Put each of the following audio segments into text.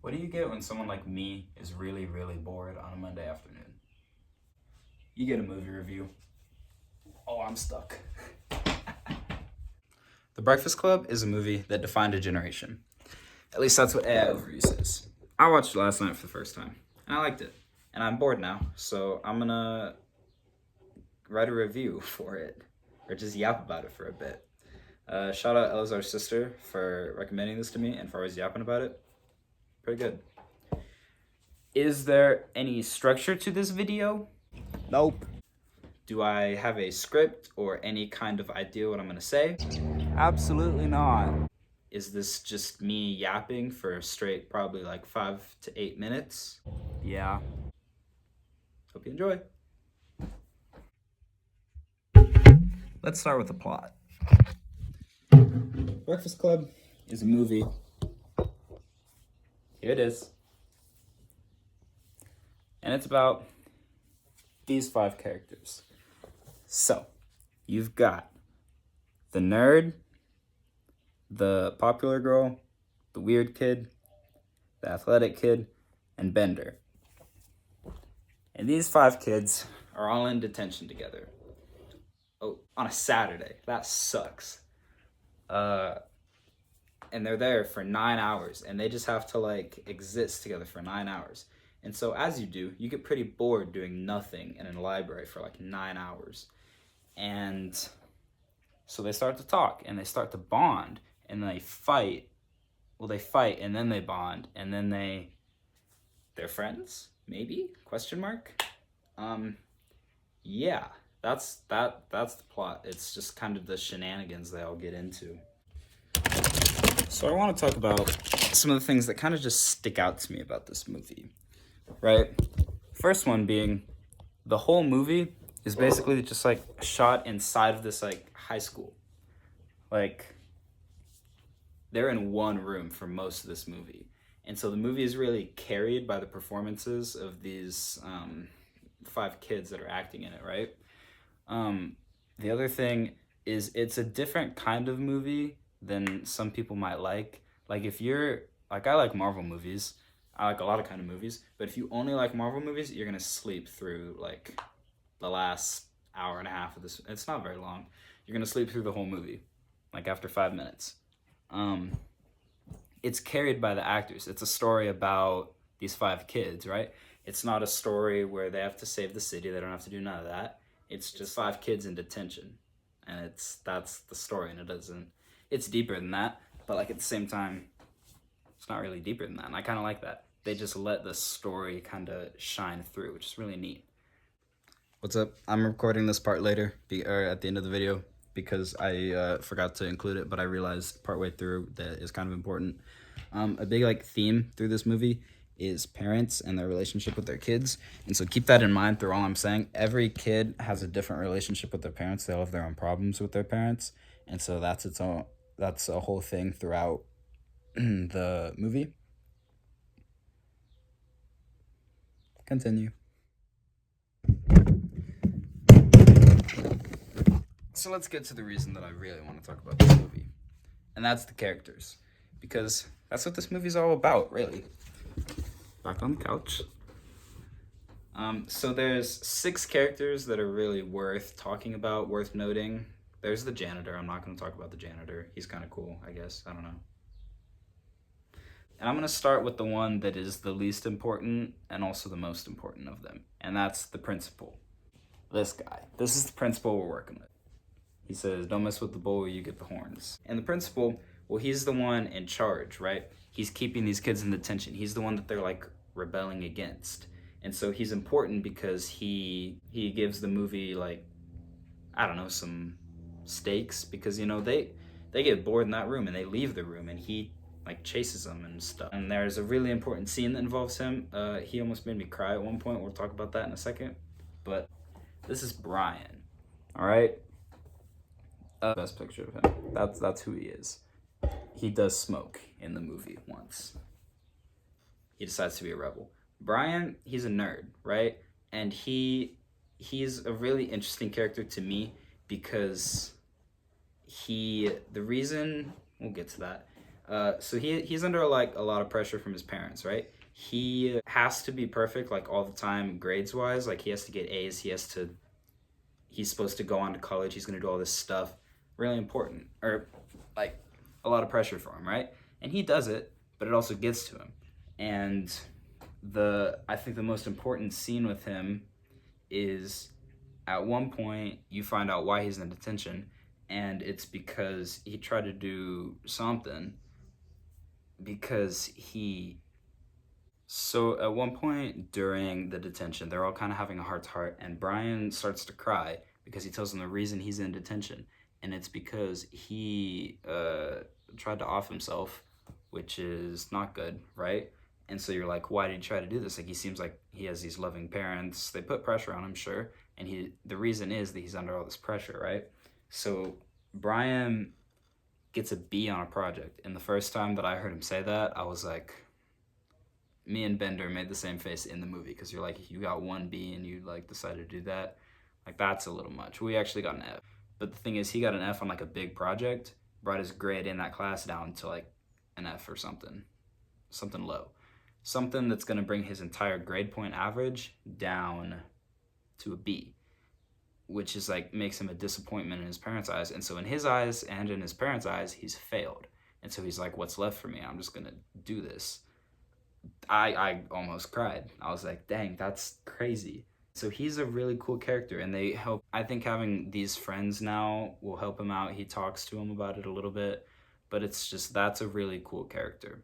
What do you get when someone like me is really, really bored on a Monday afternoon? You get a movie review. Oh, I'm stuck. The Breakfast Club is a movie that defined a generation. At least that's what AI Overview says. I watched it last night for the first time, and I liked it. And I'm bored now, so I'm gonna write a review for it, or just yap about it for a bit. Shout out Elazar's sister for recommending this to me and for always yapping about it. Pretty good. Is there any structure to this video? Nope. Do I have a script or any kind of idea what I'm gonna say? Absolutely not. Is this just me yapping for straight probably like 5 to 8 minutes? Yeah. Hope you enjoy. Let's start with the plot. Breakfast Club is a movie. Here it is. And it's about these 5 characters. So, you've got the nerd, the popular girl, the weird kid, the athletic kid, and Bender. And these 5 kids are all in detention together. Oh, on a Saturday. That sucks. And they're there for 9 hours, and they just have to like exist together for 9 hours. And so as you do, you get pretty bored doing nothing in a library for like 9 hours. And so they start to talk and they start to bond and they fight. Well, they fight and then they bond and then they're friends, maybe? Question mark. Yeah, that's the plot. It's just kind of the shenanigans they all get into. So I want to talk about some of the things that kind of just stick out to me about this movie, right? First one being the whole movie is basically just like shot inside of this like high school. Like they're in one room for most of this movie. And so the movie is really carried by the performances of these 5 kids that are acting in it, right? The other thing is it's a different kind of movie than some people might like. Like if you're like I like Marvel movies. I like a lot of kind of movies, but if you only like Marvel movies, you're gonna sleep through like the last hour and a half of this. It's not very long. You're gonna sleep through the whole movie, like after 5 minutes. It's carried by the actors. It's a story about these 5 kids, right? It's not a story where they have to save the city. They don't have to do none of that. It's just 5 kids in detention, and that's the story. And it's deeper than that, but like at the same time, it's not really deeper than that. And I kind of like that. They just let the story kind of shine through, which is really neat. What's up? I'm recording this part later, or at the end of the video, because I forgot to include it, but I realized partway through that it's kind of important. A big like theme through this movie is parents and their relationship with their kids, and so keep that in mind through all I'm saying. Every kid has a different relationship with their parents. They all have their own problems with their parents, and so that's a whole thing throughout the movie. Continue. So let's get to the reason that I really want to talk about this movie, and that's the characters, because that's what this movie's all about, really. Back on the couch. So there's 6 characters that are really worth talking about, worth noting. There's the janitor. I'm not going to talk about the janitor. He's kind of cool, I guess. I don't know. And I'm going to start with the one that is the least important and also the most important of them, and that's the principal. This guy. This is the principal we're working with. He says, don't mess with the bull, you get the horns. And the principal, well, he's the one in charge, right? He's keeping these kids in detention. He's the one that they're like rebelling against. And so he's important because he gives the movie like, I don't know, some stakes, because you know they get bored in that room and they leave the room and he like chases them and stuff. And there's a really important scene that involves him. He almost made me cry at one point. We'll talk about that in a second. But this is Brian, all right? Best picture of him. That's who he is. He does smoke in the movie once. He decides to be a rebel. Brian, he's a nerd, right? And he's a really interesting character to me because the reason we'll get to that. So he's under like a lot of pressure from his parents, right? He has to be perfect like all the time grades wise. Like he has to get A's. He's supposed to go on to college. He's gonna do all this stuff. Really important, or like a lot of pressure for him, right? And he does it, but it also gets to him. And I think the most important scene with him is at one point you find out why he's in detention, and it's because he tried to do something because he so at one point during the detention they're all kind of having a heart to heart, and Brian starts to cry because he tells them the reason he's in detention, and it's because he tried to off himself, which is not good, right? And so you're like, why did he try to do this? Like, he seems like he has these loving parents. They put pressure on him, sure, and the reason is that he's under all this pressure, right? So Brian gets a B on a project, and the first time that I heard him say that, I was like, me and Bender made the same face in the movie, because you're like, you got one B and you like decided to do that, like that's a little much. We actually got an F, but the thing is, he got an F on like a big project, brought his grade in that class down to like an F or something low, something that's going to bring his entire grade point average down to a B, which is like makes him a disappointment in his parents' eyes. And so in his eyes and in his parents' eyes, he's failed. And so he's like, what's left for me? I'm just gonna do this. I almost cried. I was like, dang, that's crazy. So he's a really cool character, and they help. I think having these friends now will help him out. He talks to him about it a little bit, but it's just, that's a really cool character,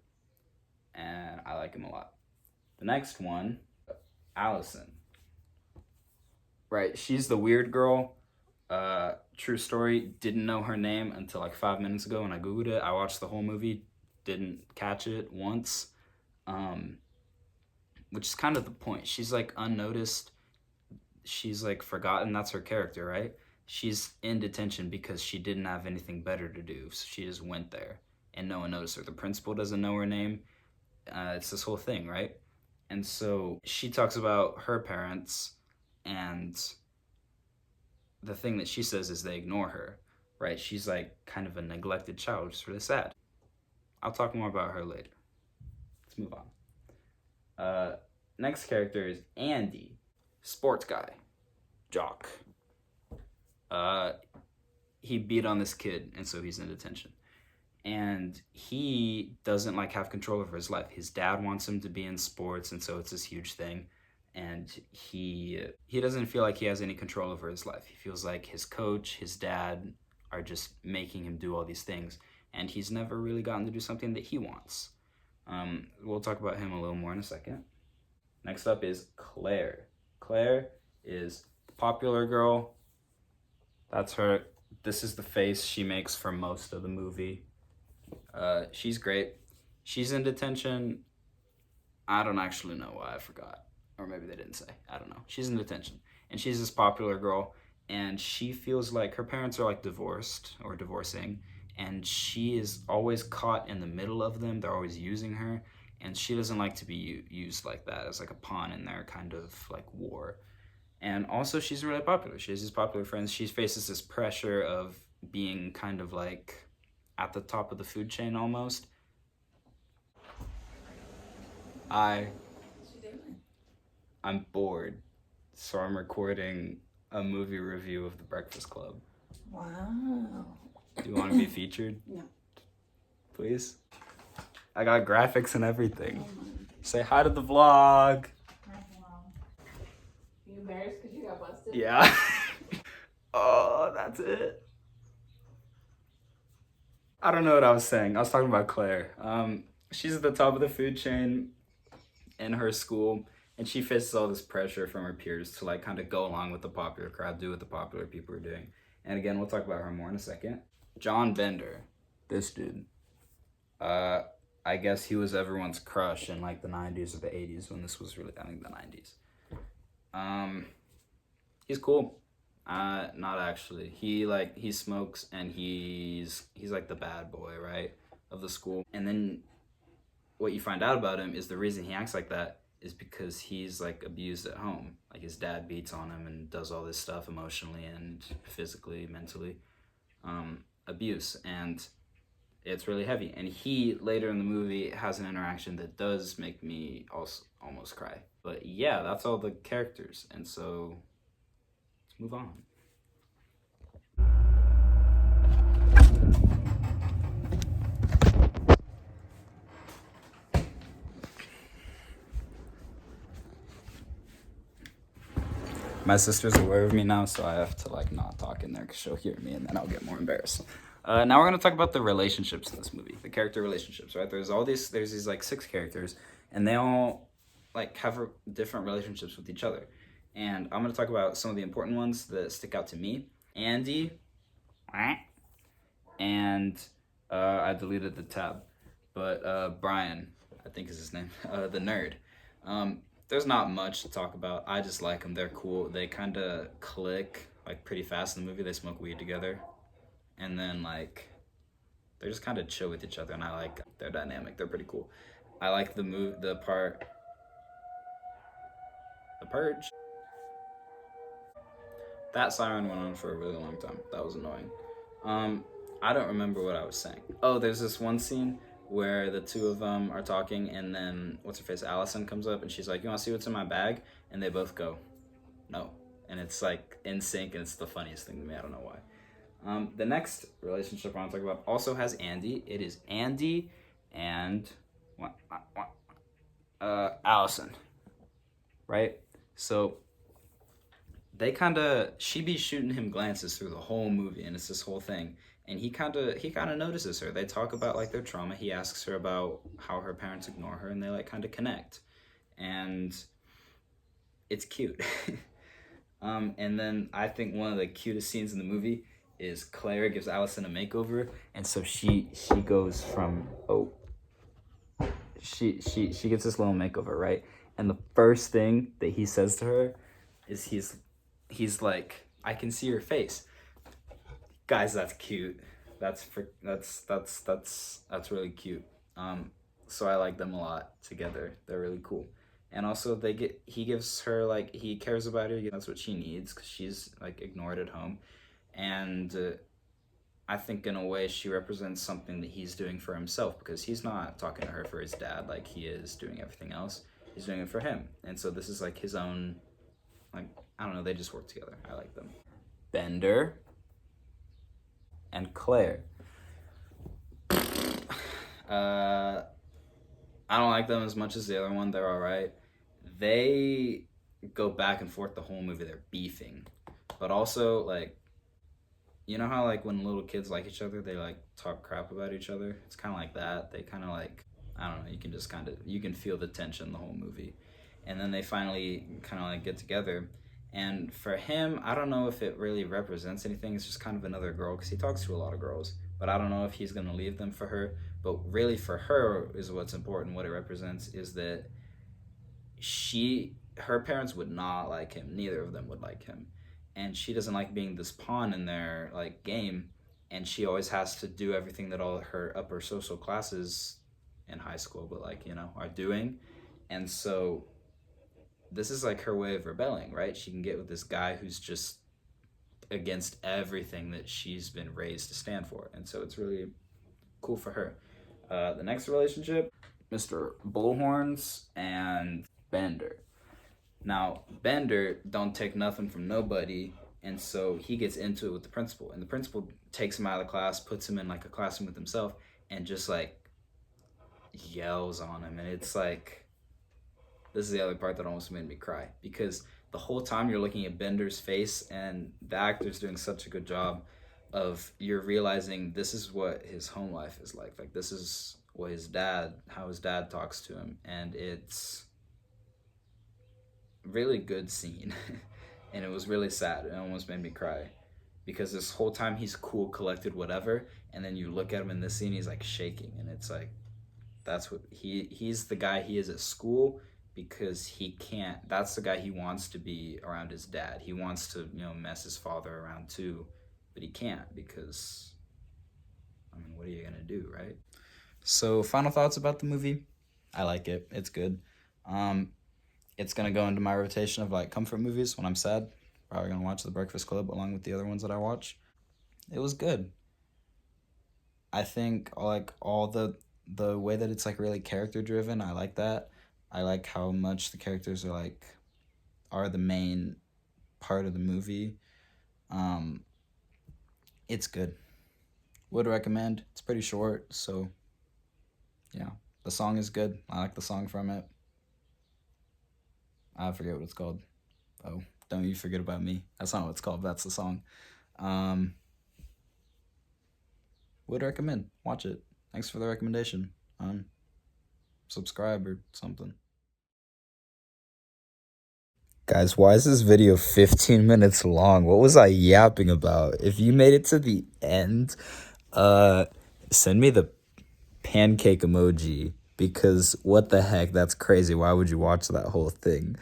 and I like him a lot. The next one, Allison. Right, she's the weird girl. True story, didn't know her name until like 5 minutes ago when I Googled it. I watched the whole movie, didn't catch it once. Which is kind of the point. She's like unnoticed. She's like forgotten. That's her character, right? She's in detention because she didn't have anything better to do. So she just went there and no one noticed her. The principal doesn't know her name. It's this whole thing, right? And so she talks about her parents, and the thing that she says is they ignore her, right? She's like kind of a neglected child, which is really sad. I'll talk more about her later. Let's move on. Next character is Andy, sports guy, jock. He beat on this kid, and so he's in detention. And he doesn't like have control over his life. His dad wants him to be in sports, and so it's this huge thing. And he doesn't feel like he has any control over his life. He feels like his coach, his dad are just making him do all these things, and he's never really gotten to do something that he wants. We'll talk about him a little more in a second. Next up is Claire. Claire is the popular girl. That's her. This is the face she makes for most of the movie. She's great. She's in detention. I don't actually know why, I forgot. Or maybe they didn't say. I don't know. She's in detention. And she's this popular girl. And she feels like her parents are like divorced or divorcing. And she is always caught in the middle of them. They're always using her. And she doesn't like to be used like that, as like a pawn in their kind of like war. And also she's really popular. She has these popular friends. She faces this pressure of being kind of like at the top of the food chain almost. I'm bored, so I'm recording a movie review of The Breakfast Club. Wow. Do you want to be featured? No. Please? I got graphics and everything. Say hi to the vlog. You embarrassed because you got busted? Yeah. Oh, that's it. I don't know what I was saying. I was talking about Claire. She's at the top of the food chain in her school, and she faces all this pressure from her peers to like kind of go along with the popular crowd, do what the popular people are doing. And again, we'll talk about her more in a second. John Bender, this dude. I guess he was everyone's crush in like the 90s or the 80s when this was really, I think, the 90s. He's cool. Not actually. He smokes, and he's like the bad boy, right, of the school. And then what you find out about him is the reason he acts like that is because he's like abused at home. Like his dad beats on him and does all this stuff emotionally and physically, mentally, abuse. And it's really heavy. And he later in the movie has an interaction that does make me also almost cry. But yeah, that's all the characters. And so let's move on. My sister's aware of me now, so I have to like not talk in there because she'll hear me and then I'll get more embarrassed. Now we're gonna talk about the relationships in this movie, the character relationships, right? There's these like 6 characters, and they all like have different relationships with each other. And I'm gonna talk about some of the important ones that stick out to me. Andy, and I deleted the tab, but Brian, I think is his name, the nerd. There's not much to talk about. I just like them. They're cool. They kind of click like pretty fast in the movie. They smoke weed together, and then like they're just kind of chill with each other, and I like their dynamic. They're pretty cool. I like the purge. That siren went on for a really long time. That was annoying. I don't remember what I was saying. Oh, there's this one scene where the two of them are talking, and then what's her face, Allison, comes up and she's like, "You want to see what's in my bag?" And they both go, "No," and it's like in sync, and it's the funniest thing to me. I don't know why. The next relationship I want to talk about also has Andy. It is Andy and Allison, right? So she be shooting him glances through the whole movie, and it's this whole thing. And he kind of notices her. They talk about like their trauma. He asks her about how her parents ignore her, and they like kind of connect, and it's cute. And then I think one of the cutest scenes in the movie is Claire gives Allison a makeover, and so she goes from she gets this little makeover, right? And the first thing that he says to her is he's like, "I can see your face." Guys, that's cute. That's really cute. So I like them a lot together. They're really cool. And also he gives her like, he cares about her. That's what she needs because she's like ignored at home. And I think in a way she represents something that he's doing for himself, because he's not talking to her for his dad like he is doing everything else. He's doing it for him. And so this is like his own, like, I don't know, they just work together. I like them. Bender and Claire. I don't like them as much as the other one. They're all right. They go back and forth the whole movie. They're beefing, but also like, you know how like when little kids like each other, they like talk crap about each other. It's kind of like that. They kind of like, I don't know. You can feel the tension the whole movie, and then they finally kind of like get together. And for him, I don't know if it really represents anything. It's just kind of another girl, because he talks to a lot of girls. But I don't know if he's going to leave them for her. But really for her is what's important. What it represents is that her parents would not like him. Neither of them would like him. And she doesn't like being this pawn in their like game. And she always has to do everything that all her upper social classes in high school, but like, are doing. And so this is like her way of rebelling, right? She can get with this guy who's just against everything that she's been raised to stand for. And so it's really cool for her. The next relationship, Mr. Bullhorns and Bender. Now, Bender don't take nothing from nobody, and so he gets into it with the principal. And the principal takes him out of the class, puts him in like a classroom with himself, and just like yells on him. And it's like, this is the other part that almost made me cry, because the whole time you're looking at Bender's face, and the actor's doing such a good job of, you're realizing this is what his home life is like. Like, this is what how his dad talks to him. And it's really good scene. And it was really sad. It almost made me cry, because this whole time he's cool, collected, whatever. And then you look at him in this scene, he's like shaking. And it's like, that's what he's the guy he is at school, because that's the guy he wants to be around his dad. He wants to, mess his father around too, but he can't, because, I mean, what are you gonna do, right? So, final thoughts about the movie. I like it. It's good. It's gonna go into my rotation of like comfort movies when I'm sad. Probably gonna watch The Breakfast Club along with the other ones that I watch. It was good. I think like all the way that it's like really character driven, I like that. I like how much the characters are the main part of the movie. Um, it's good. Would recommend. It's pretty short, so yeah. The song is good. I like the song from it. I forget what it's called. Oh, don't you forget about me. That's not what it's called. That's the song. Um, would recommend. Watch it. Thanks for the recommendation. Subscribe or something. Guys, why is this video 15 minutes long? What was I yapping about? If you made it to the end, send me the pancake emoji because what the heck, that's crazy. Why would you watch that whole thing?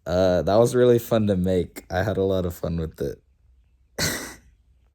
That was really fun to make. I had a lot of fun with it.